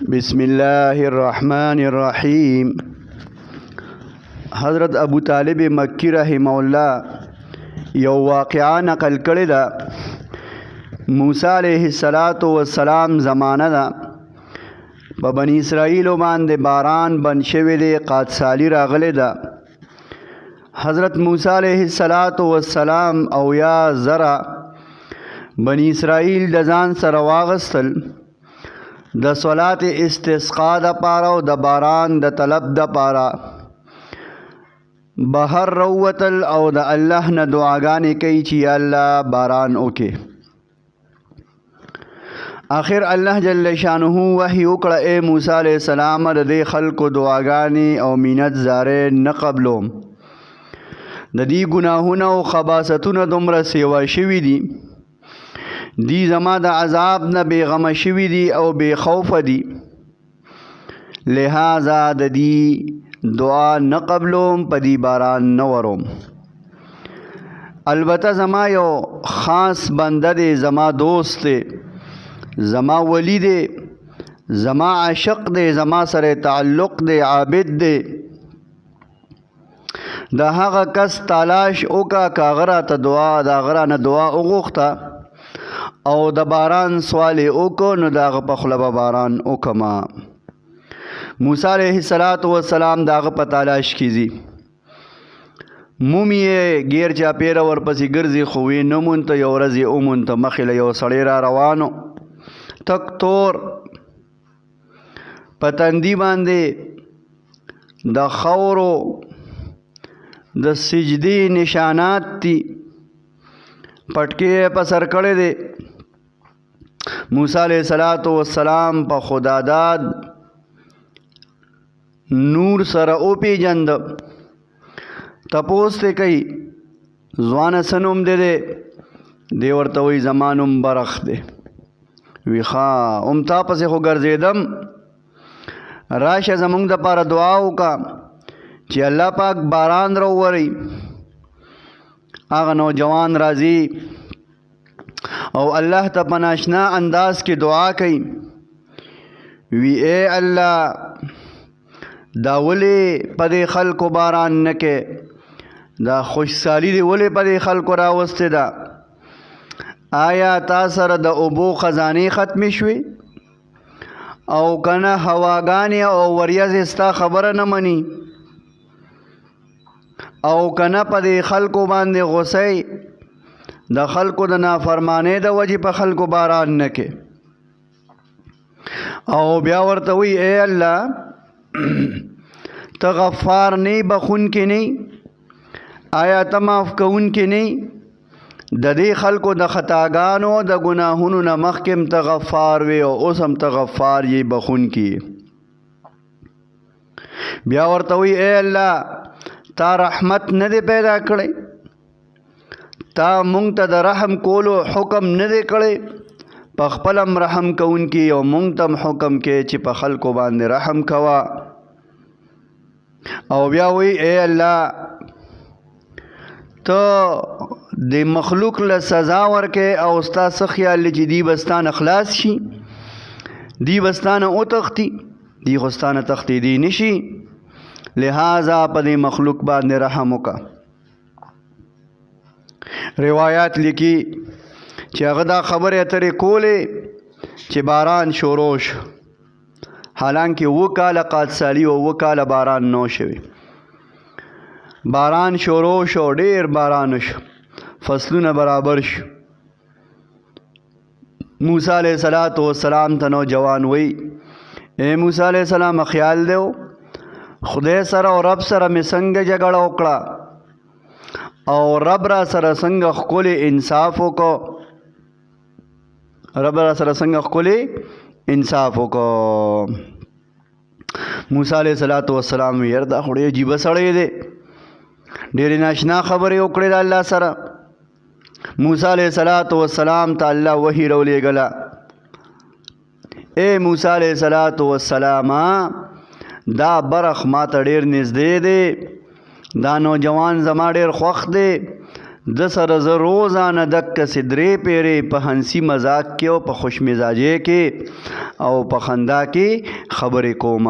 بسم الله الرحمن الرحیم. حضرت ابو طالب مکی رحمه الله یو واقعا نقل کړی ده. موسی علیه السلام زمانه ده، په بنی اسرائیلو باندې باران بند شوی دی، قادسالی راغلی ده. حضرت موسی علیه السلام او یا زرا بنی اسرائیل د ځان سره واغستل د صلات استسقا د پاره او د باران د طلب د پاره. بهر روتل او د الله نه دعاګانې کوي چې یا الله باران وکړي. آخر الله جل شانه وحی وکړه، اے موسی علیہ السلام د دې خلکو دعاګانې او مینت زاره نه قبلوم. د دې ګناهونه او خباثتونه دومره سیوا شوي دي، دی زما د عذاب نه بیغمه شوي دي او بے خوف دي، لہذا د دې دعا نه قبلوم، په دې باران نه وروم. البته زما یو خاص بنده دی، زما دوست دی، زما ولی دی، زما عاشق دی، زما سره تعلق دی، عابد دی. د هغه کس تلاش وکړه که هغه راته دعا د هغه نه دعا وغوښته او د باران سوال یې وکړو، نو د هغه په خوله به باران وکړمه. موسی علیه السلام د هغه په تلاش کې ځي، مومي یې ګیر چاپېره ورپسې ګرځي، خو ویې نه مونته. یو ورځ یې ومونته، مخې له یو سړی را روانو، تک تور په تندي باندې د خاورو د سجدې نشانات دي، پټکې په سر کړی دی. موسی علیہ السلام په خداداد نور سره وپېژند. تپوس ته کوي ځوانه څه نوم دی؟ دی ورته وایي زما نوم برخ دی. وی ښه هم تا پسې خو ګرځېدم، راشه زمونږ دپاره دعا وکړه چې الله پاک باران راووري. هغه نوجوان راځي او الله ته په ناشنا انداز کې دعا کوي، وی اے الله دا ولې په دې خلکو باران نه کې؟ دا خوشحالي دې ولې په دې خلکو راوستې ده؟ آیا تا سره د اوبو خزانې ختمې شوې او که نه هواګانې او وریځې ستا خبره نه مني او که نه په دې خلکو باندې غصه د خلکو د نافرمانۍ د وجې په خلکو باران نه کې؟ او بیا ورته وی اے الله ته غفار نه، بخونکی نه؟ آیا ته معاف کوونکی نه؟ د دې خلکو د خطاګانو د ګناهونو نه مخکې ته غفار وی او اوس هم ته غفار یې، بخونکی. بیا ورته وی اے الله تا رحمت نه دی پیدا کړی، تا مونږ ته د رحم کولو حکم نه دی کړی، په خپل هم رحم کوونکي او مونږ ته هم حکم کې چې په خلکو باندې رحم کوه. او بیا وی اے الله ته د مخلوق له سزا ورکې او ستا څه خیال چې دی بستانه خلاص شي، دی بستانه وتښتي، دی خو ستانه تښتېدی نشي، لہذا په دې مخلوق باندې رحم وکړه. روایات لیکي چې هغه دا خبرې اترې کولې چې باران شروع شو، حالانکه 7 کاله قادسالي او 7 کاله باران نه شوی. باران شروع شو، ډیر باران شو، فصلونه برابر شو. موسی علیہ السلام ته نوجوان وی اے موسی علیہ السلام خیال دیو خدای سره او رب سره مې څنګه جګړه وکړه او رب را سره څنګه ښکلی انصاف وکړو، رب را سره څنګه ښکلی انصاف وکړو. موسی علیہ السلام وی یار دا خو ډېر عجیبه سړی دی، ډېرې ناشنا خبرې وکړې د الله سره. موسی علیہ السلام ته الله وحی راولېږله، اے موسی علیہ السلام دا برخ ما ته ډېر نږدې دی، دا نوجوان زما ډېر خوښ دی، د سره زه روزانه دقسې 3 پیرې په هنسي مذاق کې او په خوش مزاجۍ کې او په خندا کې خبرې کوم.